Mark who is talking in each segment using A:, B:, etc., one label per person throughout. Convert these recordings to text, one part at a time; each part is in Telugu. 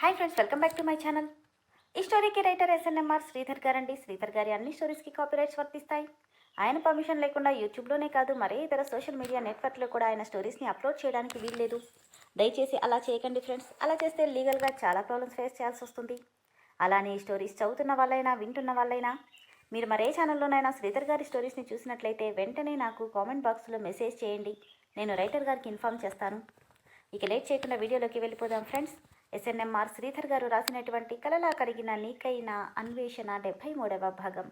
A: Hi friends, welcome back to my channel. ఈ స్టోరీకి రైటర్ ఎస్ఎన్ఎంఆర్ శ్రీధర్ గారండి. శ్రీధర్ గారి అన్ని స్టోరీస్కి కాపీరైట్స్ వర్తిస్తాయి. ఆయన పర్మిషన్ లేకుండా యూట్యూబ్లోనే కాదు మరే ఇతర సోషల్ మీడియా నెట్వర్క్లో కూడా ఆయన స్టోరీస్ని అప్లోడ్ చేయడానికి వీల్లేదు. దయచేసి అలా చేయకండి ఫ్రెండ్స్. అలా చేస్తే లీగల్గా చాలా ప్రాబ్లమ్స్ ఫేస్ చేయాల్సి వస్తుంది. అలానే ఈ స్టోరీస్ చదువుతున్న వాళ్ళైనా వింటున్న వాళ్ళైనా మీరు మరే ఛానల్లోనైనా శ్రీధర్ గారి స్టోరీస్ని చూసినట్లయితే వెంటనే నాకు కామెంట్ బాక్స్లో మెసేజ్ చేయండి. నేను రైటర్ గారికి ఇన్ఫామ్ చేస్తాను. ఇక లేట్ చేయకుండా వీడియోలోకి వెళ్ళిపోదాం ఫ్రెండ్స్. ఎస్ఎన్ఎంఆర్ శ్రీధర్ గారు రాసినటువంటి కలలా కరిగిన నీకైన అన్వేషణ 73వ భాగం.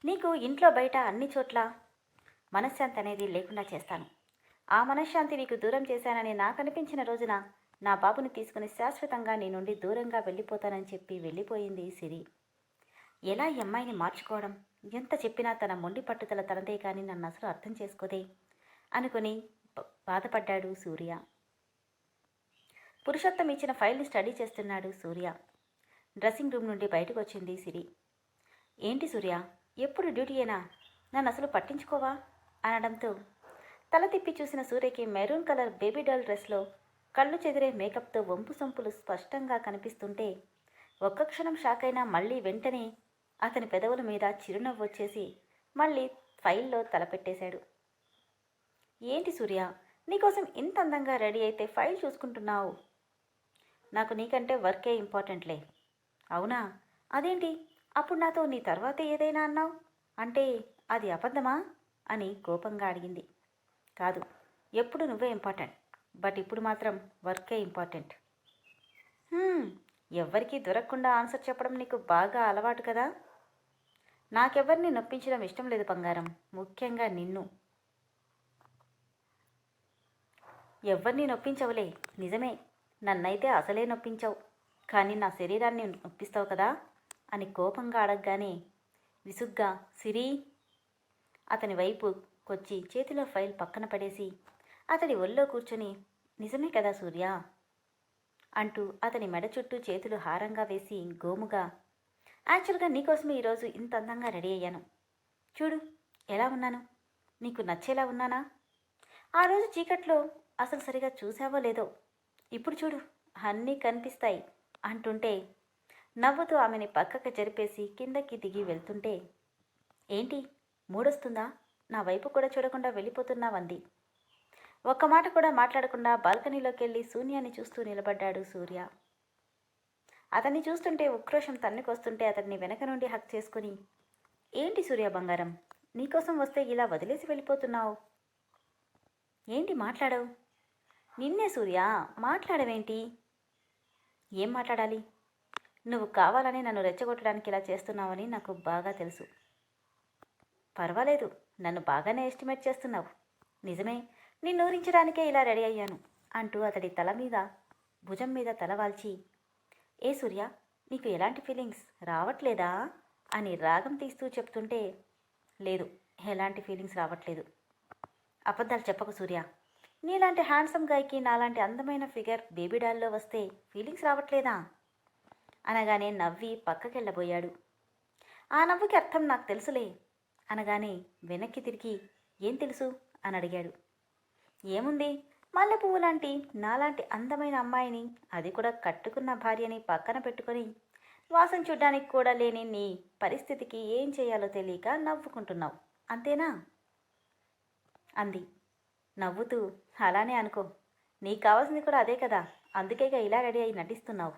A: నీకు ఇంట్లో బయట అన్ని చోట్ల మనశ్శాంతి అనేది లేకుండా చేస్తాను. ఆ మనశ్శాంతి నీకు దూరం చేశానని నాకు అనిపించిన రోజున నా బాబుని తీసుకుని శాశ్వతంగా నీ నుండి దూరంగా వెళ్ళిపోతానని చెప్పి వెళ్ళిపోయింది సిరి. ఎలా ఈ అమ్మాయిని మార్చుకోవడం? ఎంత చెప్పినా తన మొండి పట్టుదల తనదే కానీ నన్ను అసలు అర్థం చేసుకోదే అనుకుని బాధపడ్డాడు సూర్య. పురుషోత్తం ఇచ్చిన ఫైల్ని స్టడీ చేస్తున్నాడు సూర్య. డ్రెస్సింగ్ రూమ్ నుండి బయటకు వచ్చింది సిరి. ఏంటి సూర్య, ఎప్పుడు డ్యూటీయేనా? నన్ను అసలు పట్టించుకోవా అనడంతో తల తిప్పి చూసిన సూర్యకి మెరూన్ కలర్ బేబీ డాల్ డ్రెస్లో కళ్ళు చెదిరే మేకప్తో వంపు సొంపులు స్పష్టంగా కనిపిస్తుంటే ఒక్క క్షణం షాక్ అయినా మళ్ళీ వెంటనే అతని పెదవుల మీద చిరునవ్వు వచ్చేసి మళ్ళీ ఫైల్లో తలపెట్టేశాడు. ఏంటి సూర్య, నీకోసం ఇంత అందంగా రెడీ అయితే ఫైల్ చూసుకుంటున్నావు? నాకు నీకంటే వర్కే ఇంపార్టెంట్లే. అవునా? అదేంటి అప్పుడు నాతో నీ తర్వాతే ఏదైనా అన్నావు? అంటే అది అబద్ధమా అని కోపంగా అడిగింది. కాదు, ఎప్పుడు నువ్వే ఇంపార్టెంట్, బట్ ఇప్పుడు మాత్రం వర్కే ఇంపార్టెంట్. ఎవ్వరికీ దొరకకుండా ఆన్సర్ చెప్పడం నీకు బాగా అలవాటు కదా. నాకెవ్వరిని నొప్పించడం ఇష్టం లేదు బంగారం, ముఖ్యంగా నిన్ను. ఎవరిని నొప్పించవులే, నిజమే, నన్నైతే అసలే నొప్పించావు, కానీ నా శరీరాన్ని నొప్పిస్తావు కదా అని కోపంగా అడగగానే విసుగ్గా సిరి అతని వైపుకొచ్చి చేతిలో ఫైల్ పక్కన పడేసి అతడి ఒళ్ళో కూర్చొని నిజమే కదా సూర్య అంటూ అతని మెడ చుట్టూ చేతులు హారంగా వేసి గోముగా, యాక్చువల్గా నీకోసమే ఈరోజు ఇంత అందంగా రెడీ అయ్యాను. చూడు ఎలా ఉన్నాను, నీకు నచ్చేలా ఉన్నానా? ఆ రోజు చీకట్లో అసలు సరిగా చూసావో లేదో, ఇప్పుడు చూడు అన్నీ కనిపిస్తాయి అంటుంటే నవ్వుతూ ఆమెని పక్కకు జరిపేసి కిందకి దిగి వెళ్తుంటే, ఏంటి మూడొస్తుందా, నా వైపు కూడా చూడకుండా వెళ్ళిపోతున్నావంది. ఒక్క మాట కూడా మాట్లాడకుండా బాల్కనీలోకి వెళ్ళి శూన్యాన్ని చూస్తూ నిలబడ్డాడు సూర్య. అతన్ని చూస్తుంటే ఉక్రోషం తన్నుకొస్తుంటే అతన్ని వెనక నుండి హక్ చేసుకుని, ఏంటి సూర్య బంగారం, నీకోసం వస్తే ఇలా వదిలేసి వెళ్ళిపోతున్నావు? ఏంటి మాట్లాడవు? నిన్నే సూర్య, మాట్లాడవేంటి? ఏం మాట్లాడాలి? నువ్వు కావాలని నన్ను రెచ్చగొట్టడానికి ఇలా చేస్తున్నావని నాకు బాగా తెలుసు. పర్వాలేదు, నన్ను బాగానే ఎస్టిమేట్ చేస్తున్నావు. నిజమే, నిన్నూరించడానికే ఇలా రెడీ అయ్యాను అంటూ అతడి తల మీద భుజం మీద తలవాల్చి, ఏ సూర్య, నీకు ఎలాంటి ఫీలింగ్స్ రావట్లేదా అని రాగం తీస్తూ చెప్తుంటే, లేదు, ఎలాంటి ఫీలింగ్స్ రావట్లేదు. అబద్ధాలు చెప్పకు సూర్య, నీలాంటి హ్యాండ్సమ్ గాయకి నాలాంటి అందమైన ఫిగర్ బేబీ డాల్లో వస్తే ఫీలింగ్స్ రావట్లేదా అనగానే నవ్వి పక్కకెళ్ళబోయాడు. ఆ నవ్వుకి అర్థం నాకు తెలుసులే అనగానే వెనక్కి తిరిగి, ఏం తెలుసు అని అడిగాడు. ఏముంది, మల్లె పువ్వు లాంటి నాలాంటి అందమైన అమ్మాయిని, అది కూడా కట్టుకున్న భార్యని పక్కన పెట్టుకొని వాసన చూడ్డానికి కూడా లేని నీ పరిస్థితికి ఏం చేయాలో తెలియక నవ్వుకుంటున్నావు, అంతేనా అంది నవ్వుతూ. అలానే అనుకో, నీకు కావాల్సింది కూడా అదే కదా, అందుకేగా ఇలా రెడీ అయి నటిస్తున్నావు.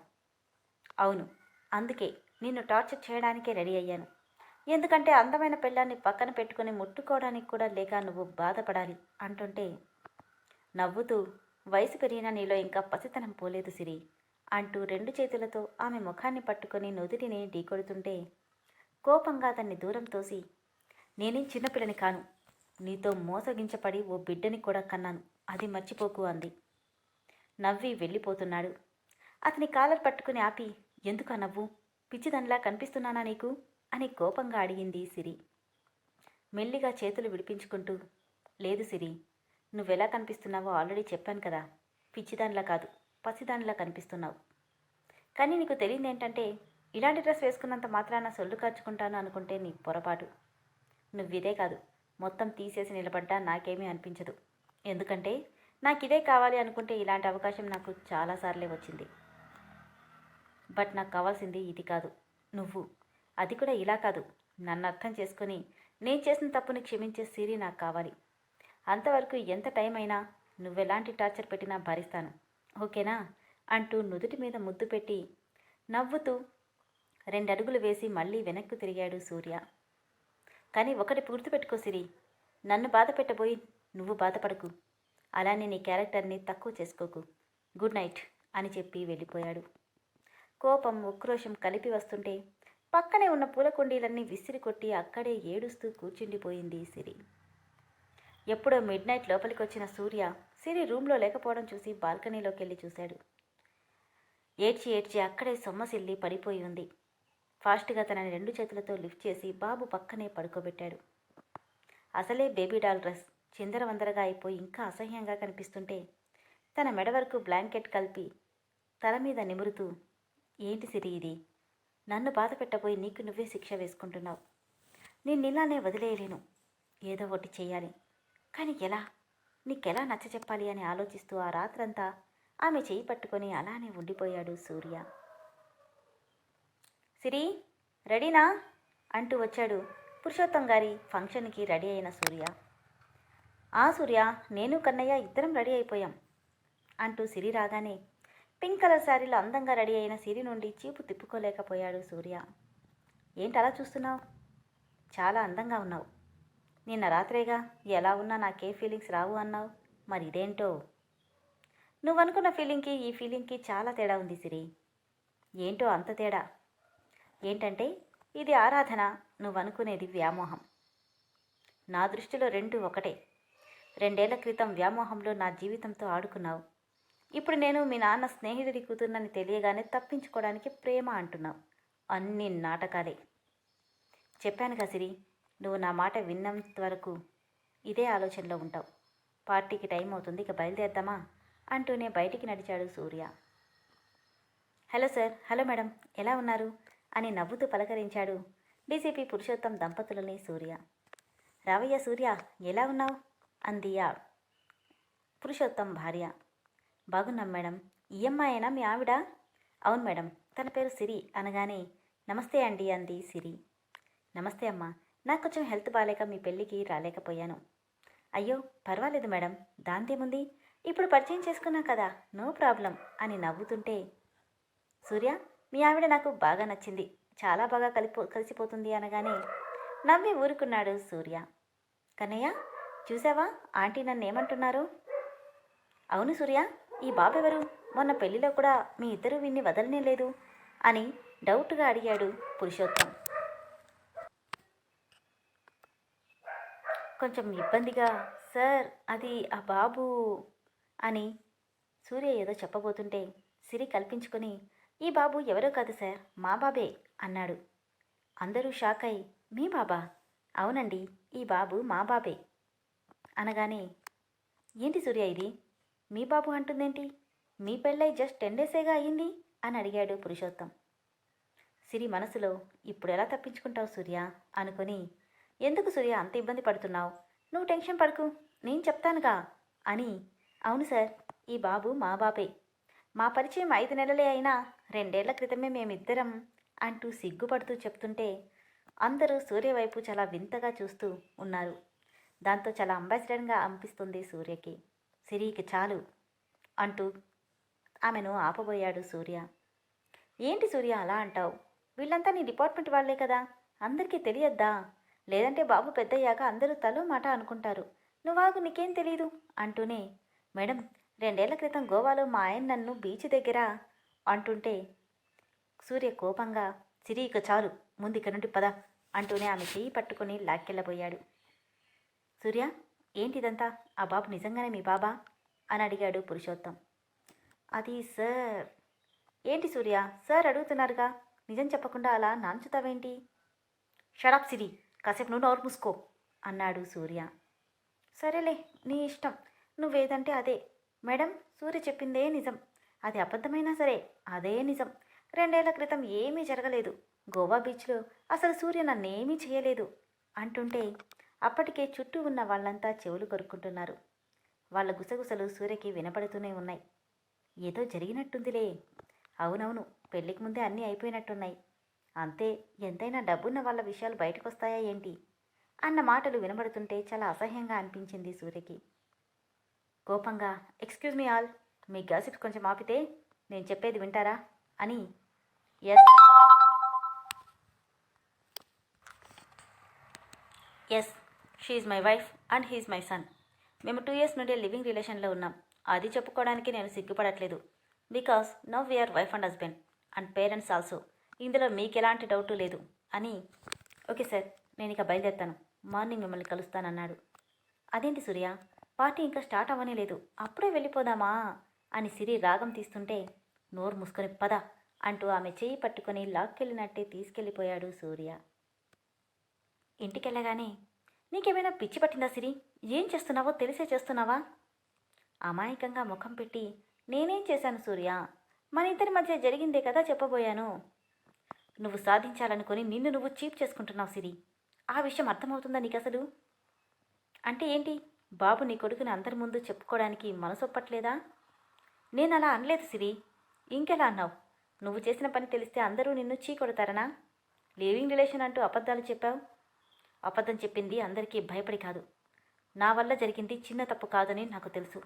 A: అవును, అందుకే నిన్ను టార్చర్ చేయడానికే రెడీ అయ్యాను. ఎందుకంటే అందమైన పెళ్ళాన్ని పక్కన పెట్టుకుని ముట్టుకోవడానికి కూడా లేక నువ్వు బాధపడాలి అంటుంటే నవ్వుతూ, వయసు పెరిగిన నీలో ఇంకా పసితనం పోలేదు సిరి అంటూ 2 చేతులతో ఆమె ముఖాన్ని పట్టుకొని నుదుటిని ఢీకొడుతుంటే కోపంగా అతన్ని దూరం తోసి, నేనేం చిన్నపిల్లని కాను, నీతో మోసగించపడి ఓ బిడ్డని కూడా కన్నాను, అది మర్చిపోకు అంది. నవ్వి వెళ్ళిపోతున్నాడు. అతని కాలర్ పట్టుకుని ఆపి, ఎందుకు ఆ నవ్వు, పిచ్చిదండ్లా కనిపిస్తున్నానా నీకు అని కోపంగా అడిగింది సిరి. మెల్లిగా చేతులు విడిపించుకుంటూ, లేదు సిరి, నువ్వెలా కనిపిస్తున్నావో ఆల్రెడీ చెప్పాను కదా, పిచ్చిదానిలా కాదు, పసిదానిలా కనిపిస్తున్నావు. కానీ నీకు తెలియదు ఏంటంటే, ఇలాంటి డ్రెస్ వేసుకున్నంత మాత్రాన సొల్లు ఖర్చుకుంటాను అనుకుంటే నీ పొరపాటు. నువ్విదే కాదు, మొత్తం తీసేసి నిలబడ్డా నాకేమీ అనిపించదు. ఎందుకంటే నాకు ఇదే కావాలి అనుకుంటే ఇలాంటి అవకాశం నాకు చాలాసార్లే వచ్చింది. బట్ నాకు కావాల్సింది ఇది కాదు, నువ్వు. అది కూడా ఇలా కాదు, నన్ను అర్థం చేసుకొని నేను చేసిన తప్పుని క్షమించే సిరి నాకు కావాలి. అంతవరకు ఎంత టైం అయినా నువ్వెలాంటి టార్చర్ పెట్టినా భరిస్తాను, ఓకేనా అంటూ నుదుటి మీద ముద్దు పెట్టి నవ్వుతూ 2 అడుగులు వేసి మళ్ళీ వెనక్కు తిరిగాడు సూర్య. కానీ ఒకటి గుర్తుపెట్టుకో సిరి, నన్ను బాధ పెట్టబోయి నువ్వు బాధపడకు, అలానే నీ క్యారెక్టర్ని తక్కువ చేసుకోకు. గుడ్ నైట్ అని చెప్పి వెళ్ళిపోయాడు. కోపం ఉక్రోషం కలిపి వస్తుంటే పక్కనే ఉన్న పూల కుండీలన్నీ విసిరి కొట్టి అక్కడే ఏడుస్తూ కూర్చుండిపోయింది సిరి. ఎప్పుడో మిడ్-నైట్ లోపలికి వచ్చిన సూర్య సిరి రూమ్లో లేకపోవడం చూసి బాల్కనీలోకి వెళ్ళి చూశాడు. ఏడ్చి ఏడ్చి అక్కడే సొమ్మసిల్లి పడిపోయి ఉంది. ఫాస్ట్గా తనని 2 చేతులతో లిఫ్ట్ చేసి బాబు పక్కనే పడుకోబెట్టాడు. అసలే బేబీ డాల్ డ్రెస్ చిందరవందరగా అయిపోయి ఇంకా అసహ్యంగా కనిపిస్తుంటే తన మెడ వరకు బ్లాంకెట్ కలిపి తల మీద నిమురుతూ, ఏంటి సిరి ఇది, నన్ను బాధ పెట్టబోయి నీకు నువ్వే శిక్ష వేసుకుంటున్నావు. నిన్నిలానే వదిలేయలేను, ఏదో ఒకటి చెయ్యాలి, కానీ ఎలా, నీకెలా నచ్చ చెప్పాలి అని ఆలోచిస్తూ ఆ రాత్రంతా ఆమె చేయి పట్టుకొని అలానే ఉండిపోయాడు సూర్య. సిరి రెడీనా అంటూ వచ్చాడు పురుషోత్తం గారి ఫంక్షన్కి రెడీ అయిన సూర్య. ఆ సూర్య, నేను కన్నయ్య ఇద్దరం రెడీ అయిపోయాం అంటూ సిరి రాగానే పింక్ కలర్ శారీలో అందంగా రెడీ అయిన సిరి నుండి చీపు తిప్పుకోలేకపోయాడు సూర్య. ఏంటి అలా చూస్తున్నావు, చాలా అందంగా ఉన్నావు. నిన్న రాత్రేగా ఎలా ఉన్నా నాకే ఫీలింగ్స్ రావు అన్నావు, మరి ఇదేంటో. నువ్వు అనుకున్న ఫీలింగ్కి ఈ ఫీలింగ్కి చాలా తేడా ఉంది సిరి. ఏంటో అంత తేడా. ఏంటంటే ఇది ఆరాధన, నువ్వు అనుకునేది వ్యామోహం. నా దృష్టిలో 2 ఒకటే. 2 ఏళ్ల క్రితం వ్యామోహంలో నా జీవితంతో ఆడుకున్నావు. ఇప్పుడు నేను మీ నాన్న స్నేహితుడి కూతుర్నని తెలియగానే తప్పించుకోవడానికి ప్రేమ అంటున్నావు. అన్ని నాటకాలే. చెప్పానుగా సిరి, నువ్వు నా మాట విన్నంత వరకు ఇదే ఆలోచనలో ఉంటావు. పార్టీకి టైం అవుతుంది, ఇక బయలుదేద్దామా అంటూనే బయటికి నడిచాడు సూర్య. హలో సార్, హలో మేడం, ఎలా ఉన్నారు అని నవ్వుతూ పలకరించాడు డీసీపీ పురుషోత్తం దంపతులని సూర్య. రావయ్య సూర్య, ఎలా ఉన్నావు అంది ఆ పురుషోత్తం భార్య. బాగున్నాం మేడం. ఈ అమ్మాయేనా మీ ఆవిడ? అవును మేడం, తన పేరు సిరి అనగానే నమస్తే అండి అంది సిరి. నమస్తే అమ్మా, నాకు కొంచెం హెల్త్ బాలేక మీ పెళ్ళికి రాలేకపోయాను. అయ్యో పర్వాలేదు మేడం, దాందేముంది, ఇప్పుడు పరిచయం చేసుకున్నాం కదా, నో ప్రాబ్లం అని నవ్వుతుంటే, సూర్య మీ ఆవిడ నాకు బాగా నచ్చింది, చాలా బాగా కలిసిపోతుంది అనగానే నవ్వి ఊరుకున్నాడు సూర్య. కన్నయ్య చూసావా ఆంటీ నన్ను ఏమంటున్నారు? అవును సూర్య, ఈ బాబెవరు, మొన్న పెళ్లిలో కూడా మీ ఇద్దరు విన్ని వదలనే లేదు అని డౌట్గా అడిగాడు పురుషోత్తం. కొంచెం ఇబ్బందిగా, సార్ అది ఆ బాబు అని సూర్య ఏదో చెప్పబోతుంటే సిరి కల్పించుకొని, ఈ బాబు ఎవరో కాదు సార్, మా బాబే అన్నాడు. అందరూ షాక్ అయి, మీ బాబా? అవునండి, ఈ బాబు మా బాబే అనగానే, ఏంటి సూర్య ఇది, మీ బాబు అంటుందేంటి, మీ పెళ్ళై జస్ట్ 10 డేసేగా అయ్యింది అని అడిగాడు పురుషోత్తం. సిరి మనసులో, ఇప్పుడు ఎలా తప్పించుకుంటావు సూర్య అనుకొని, ఎందుకు సూర్య అంత ఇబ్బంది పడుతున్నావు, నువ్వు టెన్షన్ పడకు, నేను చెప్తానుగా అని, అవును సార్, ఈ బాబు మా బాబే, మా పరిచయం 5 నెలలే అయినా 2 ఏళ్ల క్రితమే మేమిద్దరం అంటూ సిగ్గుపడుతూ చెప్తుంటే అందరూ సూర్య వైపు చాలా వింతగా చూస్తూ ఉన్నారు. దాంతో చాలా అంబాసిడర్గా అనిపిస్తుంది సూర్యకి. సిరికి చాలు అంటూ ఆమెను ఆపబోయాడు సూర్య. ఏంటి సూర్య అలా అంటావు, వీళ్ళంతా నీ డిపార్ట్మెంట్ వాళ్లే కదా, అందరికీ తెలియద్దా, లేదంటే బాబు పెద్దయ్యాక అందరూ తలో మాట అనుకుంటారు, నువ్వాగు నీకేం తెలీదు అంటూనే, మేడం 2 ఏళ్ల క్రితం గోవాలో మా ఆయన నన్ను బీచ్ దగ్గర అంటుంటే సూర్య కోపంగా, సిరి ఇక చాలు, ముందు ఇక నుండి పద అంటూనే ఆమె చెయ్యి పట్టుకుని లాక్కెళ్ళబోయాడు. సూర్య ఏంటిదంతా, ఆ బాబు నిజంగానే మీ బాబా అని అడిగాడు పురుషోత్తం. అది సార్. ఏంటి సూర్య, సార్ అడుగుతున్నారుగా, నిజం చెప్పకుండా అలా నాంచుతావేంటి? షడప్ సిరి, కాసేపు నువ్వు నోరు మూసుకో అన్నాడు సూర్య. సరేలే నీ ఇష్టం, నువ్వేదంటే అదే. మేడం సూర్య చెప్పిందే నిజం, అది అబద్ధమైనా సరే అదే నిజం. 2 ఏళ్ల క్రితం ఏమీ జరగలేదు, గోవా బీచ్లో అసలు సూర్య నన్నేమీ చేయలేదు అంటుంటే అప్పటికే చుట్టూ ఉన్న వాళ్ళంతా చెవులు కొరుక్కుంటున్నారు. వాళ్ళ గుసగుసలు సూర్యకి వినపడుతూనే ఉన్నాయి. ఏదో జరిగినట్టుందిలే. అవునవును, పెళ్లికి ముందే అన్నీ అయిపోయినట్టున్నాయి. అంతే, ఎంతైనా డబ్బున్న వాళ్ళ విషయాలు బయటకొస్తాయా ఏంటి అన్న మాటలు వినబడుతుంటే చాలా అసహ్యంగా అనిపించింది సూర్యకి. కోపంగా, ఎక్స్క్యూజ్ మీ ఆల్, మీ గాసిప్స్ కొంచెం ఆపితే నేను చెప్పేది వింటారా అని. Yes yes, she my wife and he my son. మేము 2 years నుండి లివింగ్ రిలేషన్లో ఉన్నాం. అది చెప్పుకోవడానికి నేను సిగ్గుపడట్లేదు. Because now we are wife and husband and parents also. ఇందులో మీకు ఎలాంటి డౌటు లేదు అని. ఓకే సార్, నేను ఇక బయలుదేరుతాను. మార్నింగ్ మిమ్మల్ని కలుస్తానన్నాడు. అదేంటి సూర్య, పార్టీ ఇంకా స్టార్ట్ అవ్వనే లేదు, అప్పుడే వెళ్ళిపోదామా అని సిరి రాగం తీస్తుంటే, నోరు మూసుకొని పద అంటూ ఆమె చేయి పట్టుకొని లాక్కెళ్ళినట్టే తీసుకెళ్ళిపోయాడు సూర్య. ఇంటికెళ్ళగానే, నీకేమైనా పిచ్చి పట్టిందా సిరి? ఏం చేస్తున్నావో తెలిసే చేస్తున్నావా? అమాయకంగా ముఖం పెట్టి, నేనేం చేశాను సూర్య, మన ఇద్దరి మధ్య జరిగిందే కదా చెప్పబోయాను. నువ్వు సాధించాలనుకొని నిన్ను నువ్వు చీప్ చేసుకుంటున్నావు సిరి. ఆ విషయం అర్థమవుతుందా నీకు అసలు? అంటే ఏంటి, బాబు నీ కొడుకుని అందరి ముందు చెప్పుకోవడానికి మనసొప్పట్లేదా? నేను అలా అనలేదు సిరి. ఇంకెలా అన్నావు? నువ్వు చేసిన పని తెలిస్తే అందరూ నిన్ను చీకొడతారనా? లివింగ్ రిలేషన్ అంటూ అబద్ధాలు చెప్పావు. అబద్ధం చెప్పింది అందరికీ భయపడి కాదు. నా వల్ల జరిగింది చిన్న తప్పు కాదని నాకు తెలుసు.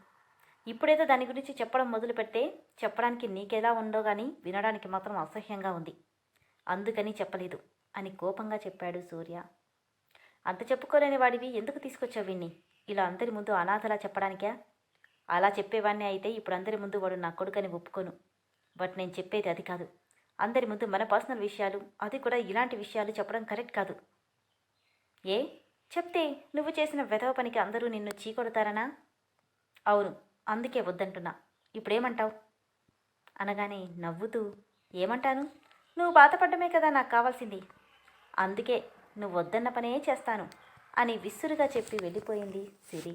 A: ఇప్పుడేదో దాని గురించి చెప్పడం మొదలు పెడితే చెప్పడానికి నీకెలా ఉందో కానీ వినడానికి మాత్రం అసహ్యంగా ఉంది. అందుకని చెప్పలేదు అని కోపంగా చెప్పాడు సూర్య. అంత చెప్పుకోలేని వాడివి ఎందుకు తీసుకొచ్చావు వీణ్ణి? ఇలా అందరి ముందు అనాథలా చెప్పడానికా? అలా చెప్పేవాడిని అయితే ఇప్పుడు అందరి ముందు వాడు నా కొడుకని ఒప్పుకోను. బట్ నేను చెప్పేది అది కాదు. అందరి ముందు మన పర్సనల్ విషయాలు, అది కూడా ఇలాంటి విషయాలు చెప్పడం కరెక్ట్ కాదు. ఏ చెప్తే నువ్వు చేసిన వెధవ పనికి అందరూ నిన్ను చీకొడతారనా? అవును, అందుకే వద్దంటున్నా. ఇప్పుడేమంటావు అనగానే నవ్వుతూ, ఏమంటాను, నువ్వు బాధపడ్డమే కదా నాకు కావాల్సింది. అందుకే నువ్వు వద్దన్న పనే చేస్తాను అని విసురుగా చెప్పి వెళ్ళిపోయింది సిరి.